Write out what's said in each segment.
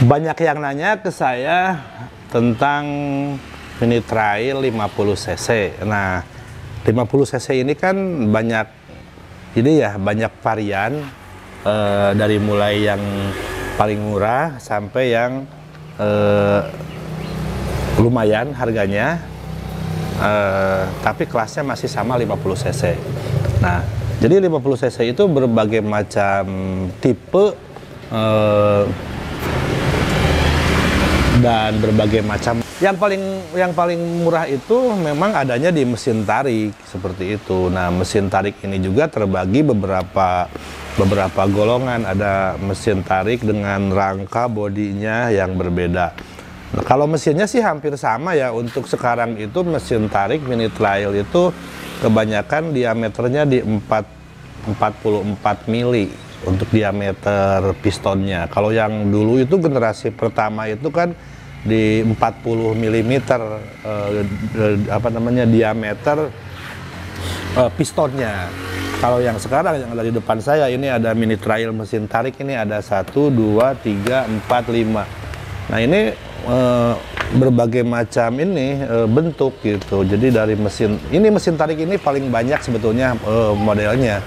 Banyak yang nanya ke saya tentang mini trail 50 cc. Nah, 50 cc ini kan banyak banyak varian, dari mulai yang paling murah sampai yang lumayan harganya, tapi kelasnya masih sama 50 cc. Nah, jadi 50 cc itu berbagai macam tipe dan berbagai macam. Yang paling murah itu memang adanya di mesin tarik seperti itu. Nah, mesin tarik ini juga terbagi beberapa golongan. Ada mesin tarik dengan rangka bodinya yang berbeda. Nah, kalau mesinnya sih hampir sama ya. Untuk sekarang itu mesin tarik mini trail itu kebanyakan diameternya di 44 mili untuk diameter pistonnya. Kalau yang dulu itu generasi pertama itu kan di 40 mm diameter pistonnya. Kalau yang sekarang yang ada di depan saya ini ada mini trail mesin tarik, ini ada 1, 2, 3, 4, 5. Nah, ini berbagai macam bentuk gitu. Jadi dari mesin tarik ini paling banyak sebetulnya modelnya.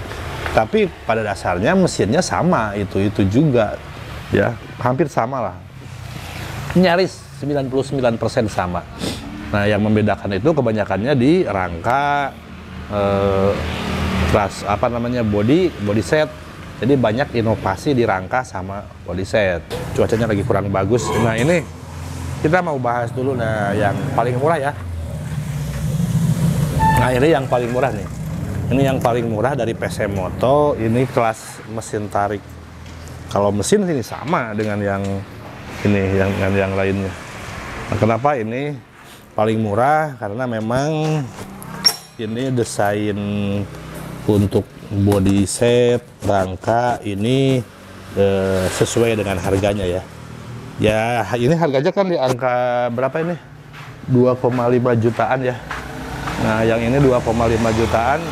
Tapi pada dasarnya mesinnya sama, itu juga ya, hampir sama lah. Nyaris 99% sama. Nah, yang membedakan itu kebanyakannya di rangka, body set. Jadi banyak inovasi di rangka sama body set. Cuacanya lagi kurang bagus. Nah, ini kita mau bahas dulu yang paling murah ya. Nah, ini yang paling murah nih. Ini yang paling murah dari PC Moto. Ini kelas mesin tarik. Kalau mesin ini sama dengan yang lainnya. Nah, kenapa ini paling murah? Karena memang ini desain untuk body set, rangka ini sesuai dengan harganya ya. Ya, ini harganya kan di angka berapa ini? 2,5 jutaan ya. Nah, yang ini 2,5 jutaan.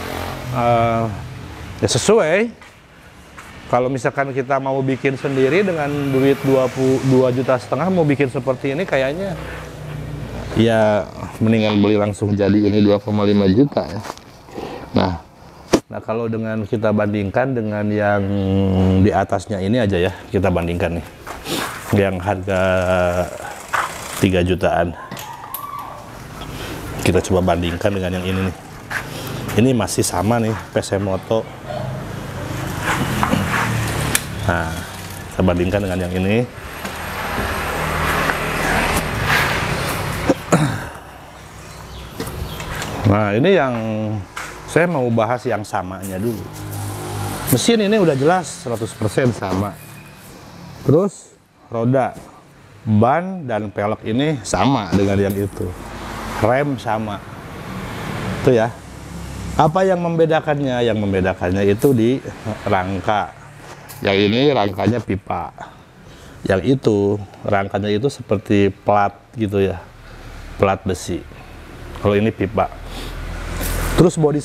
Ya sesuai. Kalau misalkan kita mau bikin sendiri dengan duit 22,5 juta mau bikin seperti ini, kayaknya ya mendingan beli langsung jadi ini 2,5 juta ya. Nah, kalau dengan kita bandingkan dengan yang di atasnya ini aja ya, kita bandingkan nih. Yang harga 3 jutaan. Kita coba bandingkan dengan yang ini nih. Ini masih sama nih, PC Moto. Nah, kita bandingkan dengan yang ini. Nah, ini yang saya mau bahas yang samanya dulu. Mesin ini udah jelas 100% sama. Terus roda, ban, dan pelek ini sama dengan yang itu. Rem sama. Itu ya. Apa yang membedakannya? Yang membedakannya itu di rangka. Yang ini rangkanya pipa. Yang itu rangkanya itu seperti plat gitu ya. Plat besi. Kalau ini pipa. Terus body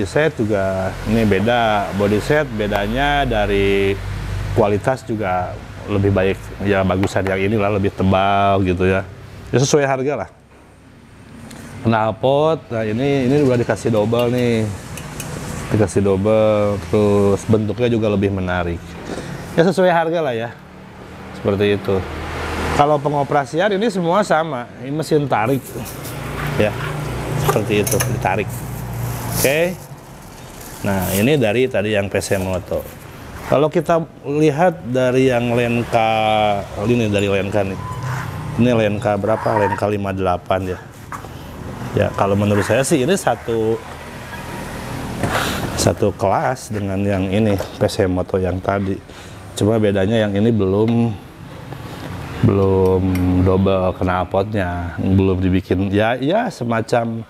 set juga ini beda. Body set bedanya dari kualitas juga lebih baik. Ya bagusan yang inilah, lebih tebal gitu ya. Ya sesuai harga lah. Knalpot, nah ini udah dikasih double nih, dikasih double, terus bentuknya juga lebih menarik. Ya sesuai harga lah ya, seperti itu. Kalau pengoperasian ini semua sama, ini mesin tarik, ya seperti itu, ditarik. Oke. Nah, ini dari tadi yang PC Moto. Kalau kita lihat dari yang Lenka, ini dari Lenka nih, ini Lenka berapa? Lenka 58 ya. Ya, kalau menurut saya sih ini satu kelas dengan yang ini PC Moto yang tadi. Cuma bedanya yang ini belum double knalpotnya, belum dibikin ya semacam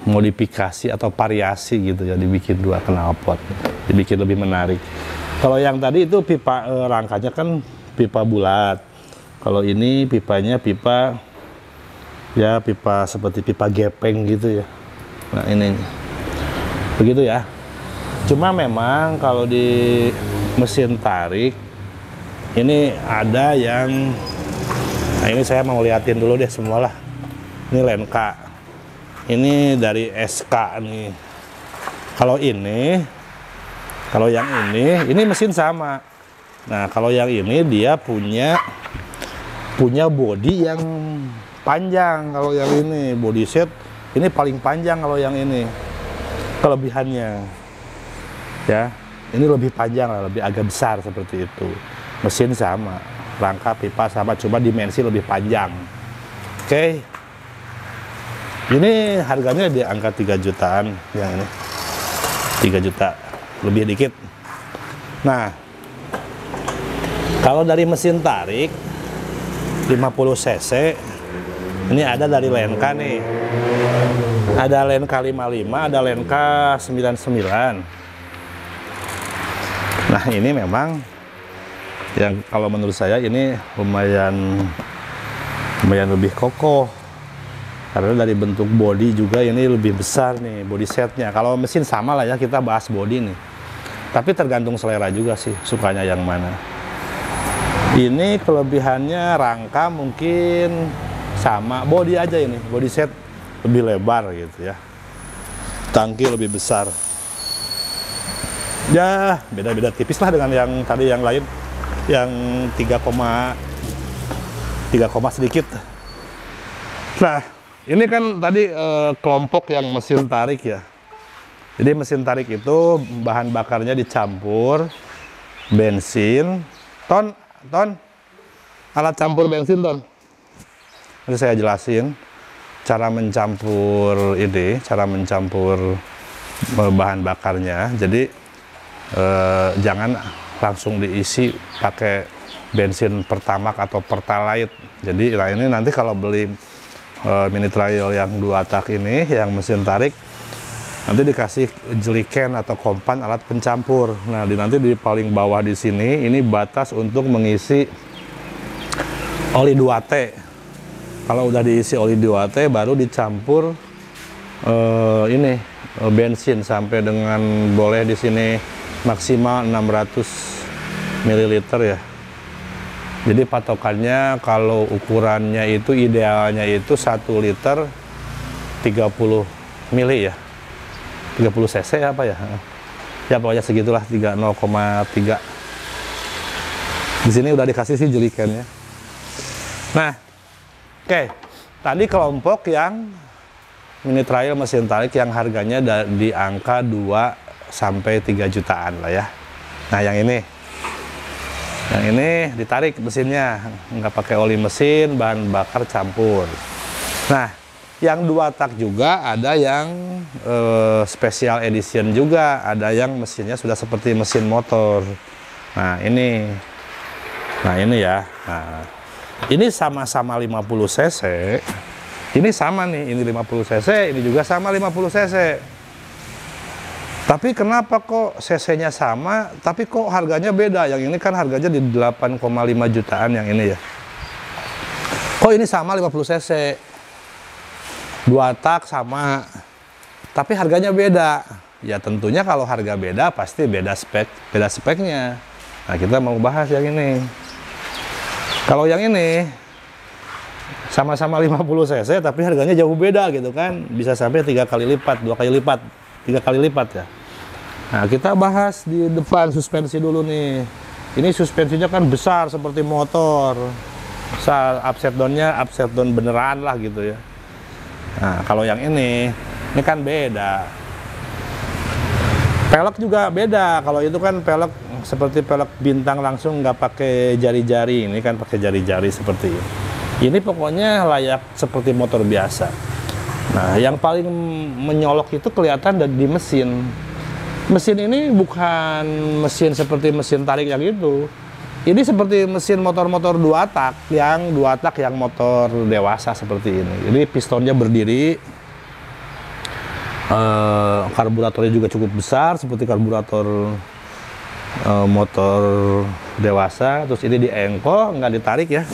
modifikasi atau variasi gitu ya, dibikin 2 knalpot, dibikin lebih menarik. Kalau yang tadi itu pipa rangkanya kan pipa bulat. Kalau ini pipanya pipa seperti pipa gepeng gitu ya. Nah, ini begitu ya. Cuma memang kalau di mesin tarik Ini ada yang, nah ini saya mau liatin dulu deh semualah. Ini Lenka, ini dari SK nih. Kalau yang ini mesin sama. Nah kalau yang ini dia punya bodi yang panjang. Kalau yang ini body set ini paling panjang. Kalau yang ini kelebihannya ya, ini lebih panjang lah, lebih agak besar seperti itu. Mesin sama, rangka pipa sama, cuma dimensi lebih panjang. Oke. Ini harganya di angka 3 jutaan yang ini. 3 juta lebih dikit. Nah, kalau dari mesin tarik 50 cc ini ada dari Lenka nih. Ada Lenka 55, ada Lenka 99. Nah, ini memang yang kalau menurut saya ini lumayan lebih kokoh. Karena dari bentuk bodi juga ini lebih besar nih bodi setnya. Kalau mesin sama lah ya, kita bahas bodi nih. Tapi tergantung selera juga sih, sukanya yang mana. Ini kelebihannya rangka mungkin sama, bodi aja ini, bodi set lebih lebar gitu ya. Tangki lebih besar. Ya, beda-beda tipis lah dengan yang tadi yang lain. Yang 3, sedikit. Nah, ini kan tadi kelompok yang mesin tarik ya. Jadi mesin tarik itu bahan bakarnya dicampur bensin, ton, alat campur bensin ton. Nanti saya jelasin cara mencampur ini, cara mencampur bahan bakarnya. Jadi jangan langsung diisi pakai bensin Pertamax atau Pertalite. Jadi nah ini nanti kalau beli mini trail yang 2 tak ini, yang mesin tarik, nanti dikasih jeliken atau kompan alat pencampur. Nah, nanti di paling bawah di sini ini batas untuk mengisi oli 2T. Kalau udah diisi oli 2T baru dicampur ini bensin sampai dengan boleh di sini maksimal 600 ml ya. Jadi patokannya kalau ukurannya itu idealnya itu 1 liter 30 mili ya. 30 cc apa ya? Ya pokoknya segitulah 0,3. Di sini udah dikasih sih jelikannya. Nah, oke. Tadi kelompok yang mini trail mesin tarik yang harganya di angka 2 sampai 3 jutaan lah ya. Nah, yang ini ditarik mesinnya, nggak pakai oli mesin, bahan bakar campur. Nah, yang 2 tak juga ada yang special edition juga, ada yang mesinnya sudah seperti mesin motor. Nah ini ya. Nah, ini sama-sama 50 cc. Ini sama nih, ini 50 cc, ini juga sama 50 cc. Tapi kenapa kok cc-nya sama, tapi kok harganya beda? Yang ini kan harganya di 8,5 jutaan yang ini ya. Kok ini sama 50 cc? 2 tak sama, tapi harganya beda. Ya tentunya kalau harga beda pasti beda speknya. Nah, kita mau bahas yang ini. Kalau yang ini sama-sama 50 cc tapi harganya jauh beda gitu kan. Bisa sampai 3 kali lipat, 2 kali lipat, 3 kali lipat ya. Nah, kita bahas di depan suspensi dulu nih. Ini suspensinya kan besar seperti motor. Besar, upside down beneran lah gitu ya. Nah, kalau yang ini kan beda. Pelek juga beda. Kalau itu kan pelek seperti pelek bintang langsung, nggak pakai jari-jari. Ini kan pakai jari-jari seperti ini. Ini pokoknya layak seperti motor biasa. Nah, yang paling menyolok itu kelihatan di mesin. Mesin ini bukan mesin seperti mesin tarik yang itu. Ini seperti mesin motor-motor 2 tak, yang 2 tak yang motor dewasa seperti ini. Ini pistonnya berdiri, karburatornya juga cukup besar seperti karburator motor dewasa. Terus ini diengkol, nggak ditarik ya.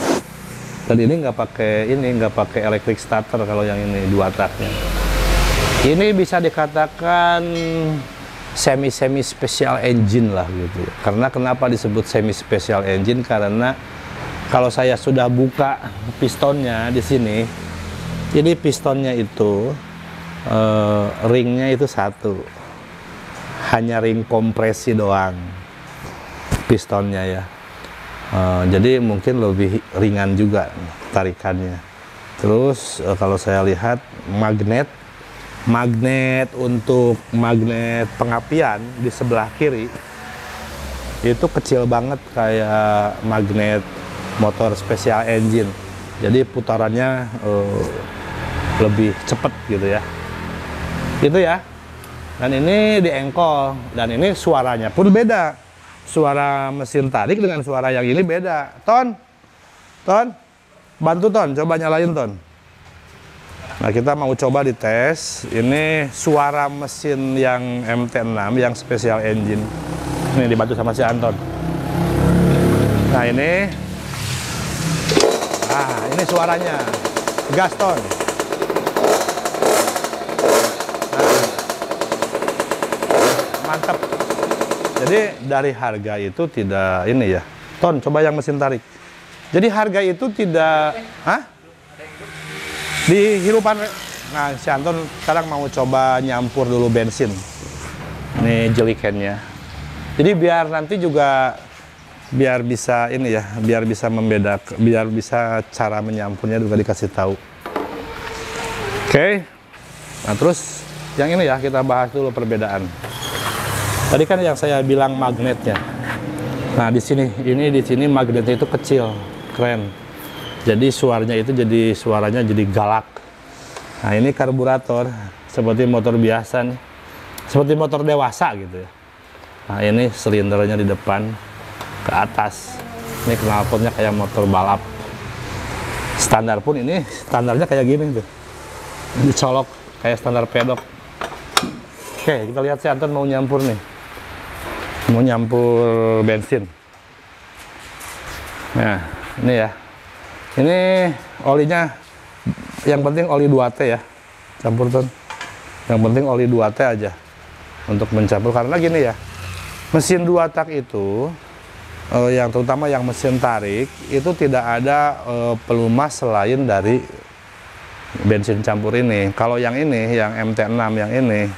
Dan ini nggak pakai electric starter kalau yang ini 2 taknya. Ini bisa dikatakan semi special engine lah gitu. Karena kenapa disebut semi special engine? Karena kalau saya sudah buka pistonnya di sini, ini pistonnya itu ringnya itu satu, hanya ring kompresi doang pistonnya ya. Jadi mungkin lebih ringan juga tarikannya. Terus kalau saya lihat magnet untuk magnet pengapian di sebelah kiri itu kecil banget kayak magnet motor special engine, jadi putarannya lebih cepet gitu ya, itu ya. Dan ini di engkol, dan ini suaranya pun beda, suara mesin tarik dengan suara yang ini beda. Ton bantu Ton, coba nyalain Ton. Nah, kita mau coba dites. Ini suara mesin yang MT6 yang special engine. Ini dibantu sama si Anton. Nah, ini suaranya. Gas Ton. Nah, mantap. Jadi dari harga itu tidak ini ya. Ton, coba yang mesin tarik. Jadi harga itu tidak di hirupan. Nah, si Anton sekarang mau coba nyampur dulu bensin. Ini jelikennya. Jadi biar nanti juga biar bisa ini ya, biar bisa membedakan, biar bisa cara menyampurnya juga dikasih tahu. Oke. Nah, terus yang ini ya kita bahas dulu perbedaan. Tadi kan yang saya bilang magnetnya. Nah, di sini magnetnya itu kecil, keren. Jadi suaranya jadi galak. Nah, ini karburator seperti motor biasa nih, seperti motor dewasa gitu ya. Nah, ini silindernya di depan ke atas. Ini knalpotnya kayak motor balap. Standar pun ini standarnya kayak gini tuh, dicolok kayak standar pedok. Oke, kita lihat si Anton mau nyampur nih, mau nyampur bensin. Nah, ini ya. Ini olinya, yang penting oli 2T ya, campur Ton. Yang penting oli 2T aja untuk mencampur, karena gini ya, mesin 2 tak itu, yang terutama yang mesin tarik, itu tidak ada pelumas selain dari bensin campur ini. Kalau yang ini, yang MT6 yang ini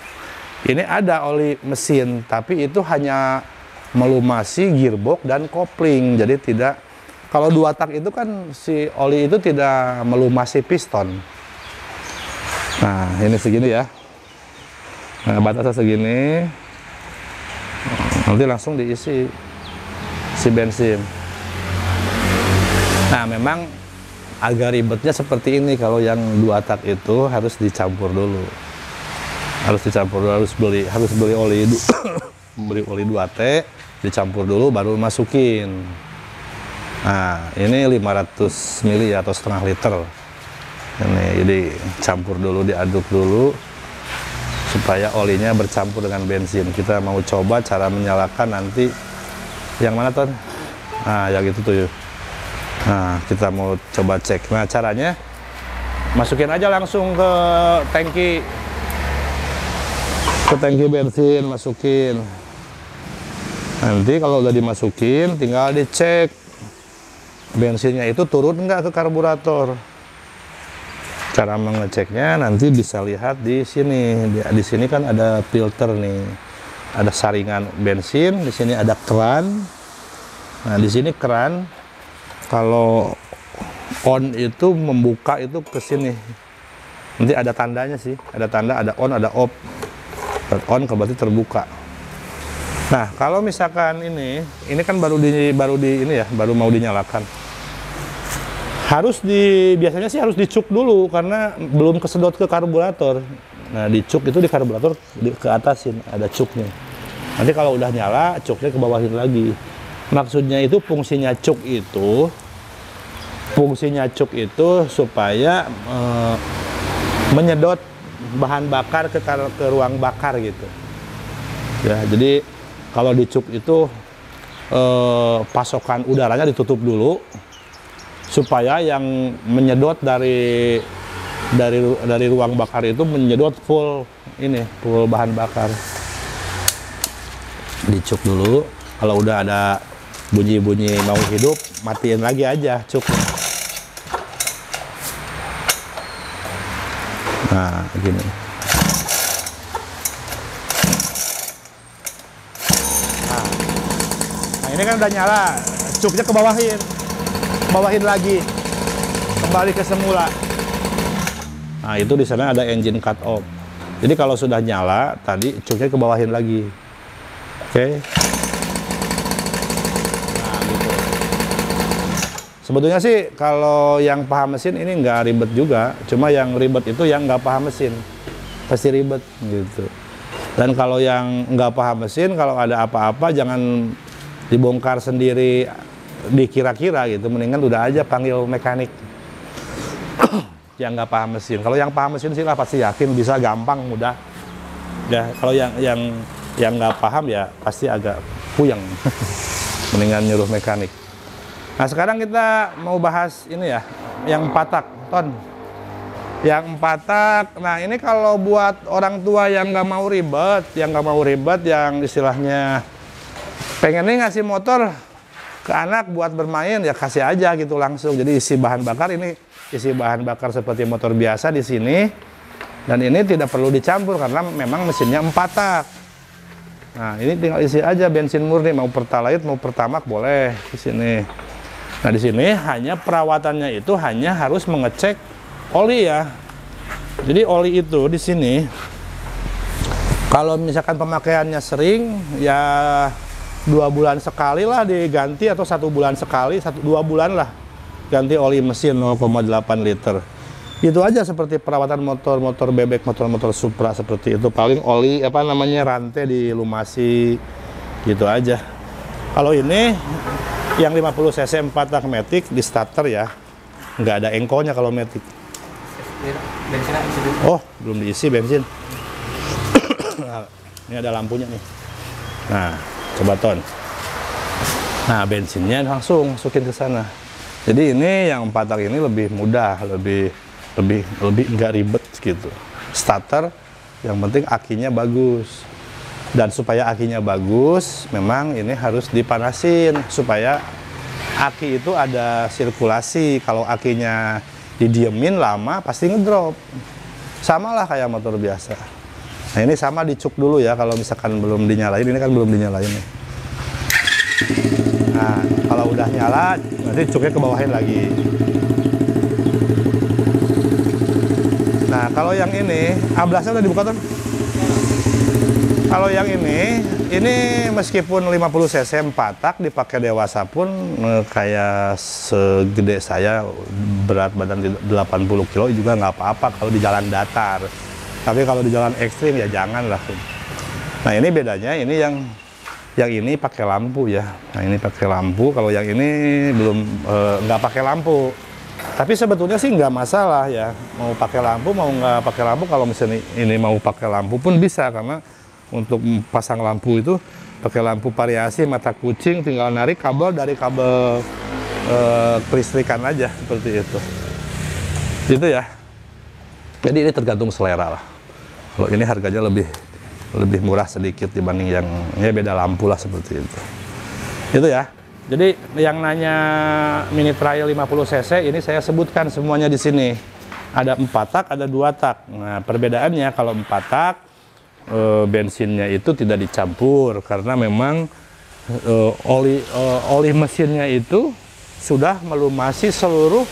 ada oli mesin, tapi itu hanya melumasi gearbox dan kopling, jadi tidak. Kalau 2 tak itu kan si oli itu tidak melumasi piston. Nah, ini segini ya. Nah, batasnya segini. Nanti langsung diisi si bensin. Nah, memang agak ribetnya seperti ini. Kalau yang 2 tak itu harus dicampur dulu. Harus beli oli beli oli 2T, dicampur dulu baru masukin. Nah, ini 500 mili atau setengah liter. Ini jadi campur dulu, diaduk dulu supaya olinya bercampur dengan bensin. Kita mau coba cara menyalakan nanti. Yang mana Ton? Nah, yang itu tuh. Nah, kita mau coba cek. Nah, caranya masukin aja langsung ke tangki bensin, masukin. Nanti kalau udah dimasukin, tinggal dicek bensinnya itu turun nggak ke karburator. Cara mengeceknya nanti bisa lihat di sini. Di sini kan ada filter nih, ada saringan bensin. Di sini ada keran. Nah, di sini keran kalau on itu membuka itu ke sini. Nanti ada tandanya sih, ada tanda, ada on, ada off. On berarti terbuka. Nah, kalau misalkan ini kan baru mau dinyalakan. Biasanya sih harus dicuk dulu karena belum kesedot ke karburator. Nah, dicuk itu di karburator ke atasin, ada cuknya. Nanti kalau udah nyala, cuknya ke bawahin lagi. Maksudnya itu fungsinya cuk itu supaya menyedot bahan bakar ke ruang bakar gitu. Ya, jadi kalau dicuk itu pasokan udaranya ditutup dulu supaya yang menyedot dari ruang bakar itu menyedot full bahan bakar. Dicuk dulu. Kalau udah ada bunyi-bunyi mau hidup, matiin lagi aja cuk. Nah, gini. Nah, ini kan udah nyala. Cuknya ke bawahin lagi. Kembali ke semula. Nah, itu di sana ada engine cut off. Jadi kalau sudah nyala, tadi cuknya ke bawahin lagi. Oke. Nah, gitu. Sebetulnya sih kalau yang paham mesin ini nggak ribet juga. Cuma yang ribet itu yang nggak paham mesin. Pasti ribet gitu. Dan kalau yang nggak paham mesin, kalau ada apa-apa jangan dibongkar sendiri, dikira-kira gitu. Mendingan udah aja panggil mekanik yang nggak paham mesin. Kalau yang paham mesin sih lah pasti yakin bisa, gampang, mudah. Ya, kalau yang nggak paham ya pasti agak puyeng. Mendingan nyuruh mekanik. Nah, sekarang kita mau bahas ini ya, yang 4 tak, Ton. Yang 4 tak. Nah, ini kalau buat orang tua yang nggak mau ribet, yang istilahnya pengennya ngasih motor ke anak buat bermain, ya kasih aja gitu langsung. Jadi isi bahan bakar seperti motor biasa di sini, dan ini tidak perlu dicampur karena memang mesinnya 4 tak. Nah, ini tinggal isi aja bensin murni, mau Pertalite mau Pertamax boleh di sini. Nah, di sini hanya perawatannya itu hanya harus mengecek oli ya. Jadi oli itu di sini kalau misalkan pemakaiannya sering ya 2 bulan sekali lah diganti, atau 1 bulan sekali, 2 bulan lah ganti oli mesin 0,8 liter. Itu aja seperti perawatan motor bebek, motor Supra seperti itu. Paling oli rantai dilumasi gitu aja. Kalau ini yang 50 cc 4 tak matic di starter ya, nggak ada engkolnya kalau matic. Oh, belum diisi bensin. Ini ada lampunya nih. Nah, coba Ton. Nah, bensinnya langsung masukin ke sana. Jadi ini yang 4 tak ini lebih mudah, lebih nggak ribet gitu. Starter, yang penting akinya bagus. Dan supaya akinya bagus, memang ini harus dipanasin supaya aki itu ada sirkulasi. Kalau akinya didiemin lama pasti ngedrop. Sama lah kayak motor biasa. Nah, ini sama dicuk dulu ya, kalau misalkan belum dinyalain. Ini kan belum dinyalain nih. Nah, kalau udah nyala, nanti cuknya ke bawahin lagi. Nah, kalau yang ini, ablasnya udah dibuka Ton? Kalau yang ini meskipun 50 cc 4 tak dipakai dewasa pun kayak segede saya, berat badan 80 kilo juga nggak apa-apa kalau di jalan datar. Tapi kalau di jalan ekstrim ya jangan lah. Nah, ini bedanya, ini yang ini pakai lampu ya. Nah, ini pakai lampu, kalau yang ini belum nggak pakai lampu. Tapi sebetulnya sih nggak masalah ya, mau pakai lampu mau nggak pakai lampu. Kalau misalnya ini mau pakai lampu pun bisa, karena untuk pasang lampu itu pakai lampu variasi mata kucing, tinggal narik kabel dari kabel kelistrikan aja seperti itu. Gitu ya. Jadi ini tergantung selera lah. Kalau ini harganya lebih murah sedikit dibanding yang ya beda lampu lah seperti itu. Itu ya. Jadi yang nanya Mini Trail 50 cc ini saya sebutkan semuanya di sini. Ada 4 tak, ada 2 tak. Nah, perbedaannya kalau 4 tak bensinnya itu tidak dicampur karena memang oli mesinnya itu sudah melumasi seluruh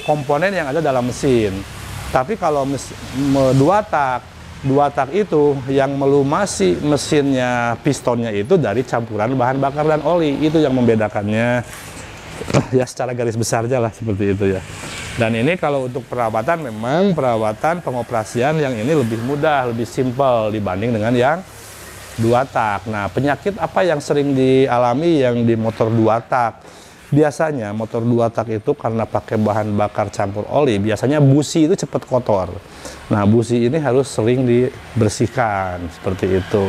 komponen yang ada dalam mesin. Tapi kalau 2 tak itu yang melumasi mesinnya, pistonnya itu dari campuran bahan bakar dan oli. Itu yang membedakannya ya secara garis besarnya lah seperti itu ya. Dan ini kalau untuk perawatan, memang perawatan pengoperasian yang ini lebih mudah, lebih simpel dibanding dengan yang 2 tak. Nah, penyakit apa yang sering dialami yang di motor 2 tak? Biasanya motor 2 tak itu karena pakai bahan bakar campur oli, biasanya busi itu cepat kotor. Nah, busi ini harus sering dibersihkan, seperti itu.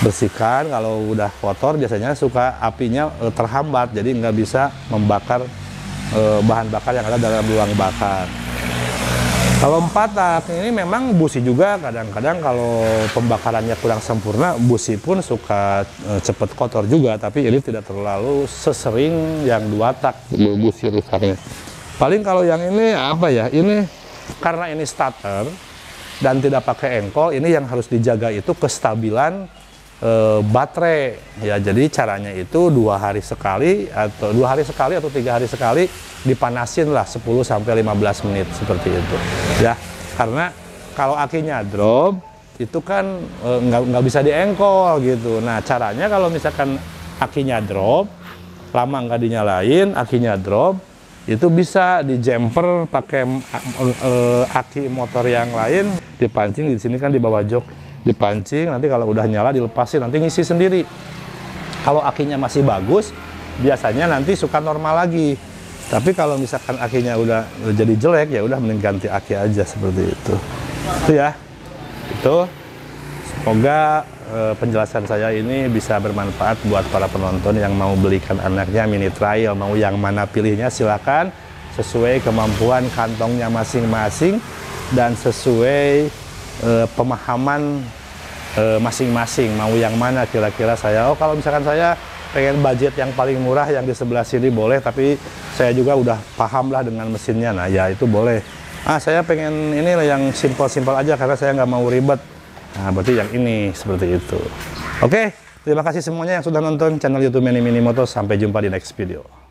Bersihkan, kalau udah kotor biasanya suka apinya terhambat, jadi nggak bisa membakar bahan bakar yang ada dalam ruang bakar. Kalau 4 tak ini memang busi juga, kadang-kadang kalau pembakarannya kurang sempurna, busi pun suka cepet kotor juga, tapi ini tidak terlalu sesering yang 2 tak busi rusaknya. Paling kalau yang ini apa ya, ini karena ini starter dan tidak pakai engkol, ini yang harus dijaga itu kestabilan baterai ya. Jadi caranya itu 2 hari sekali atau 2 hari sekali atau 3 hari sekali dipanasin lah 10 sampai 15 menit seperti itu ya. Karena kalau akinya drop itu kan nggak bisa diengkol gitu. Nah caranya kalau misalkan akinya drop lama nggak dinyalain, akinya drop, itu bisa di jumper pakai aki motor yang lain, dipancing di sini kan di bawah jok, dipancing, nanti kalau udah nyala dilepasin, nanti ngisi sendiri. Kalau akinya masih bagus, biasanya nanti suka normal lagi. Tapi kalau misalkan akinya udah jadi jelek, ya udah mending ganti aki aja seperti itu. Itu ya. Itu. Semoga penjelasan saya ini bisa bermanfaat buat para penonton yang mau belikan anaknya mini trail, mau yang mana pilihnya silakan sesuai kemampuan kantongnya masing-masing dan sesuai pemahaman masing-masing. Mau yang mana kira-kira saya, oh kalau misalkan saya pengen budget yang paling murah yang di sebelah sini boleh, tapi saya juga udah paham lah dengan mesinnya, nah ya itu boleh. Saya pengen ini yang simpel-simpel aja karena saya nggak mau ribet. Nah, berarti yang ini seperti itu. Oke, terima kasih semuanya yang sudah nonton channel YouTube Manny Minimoto. Sampai jumpa di next video.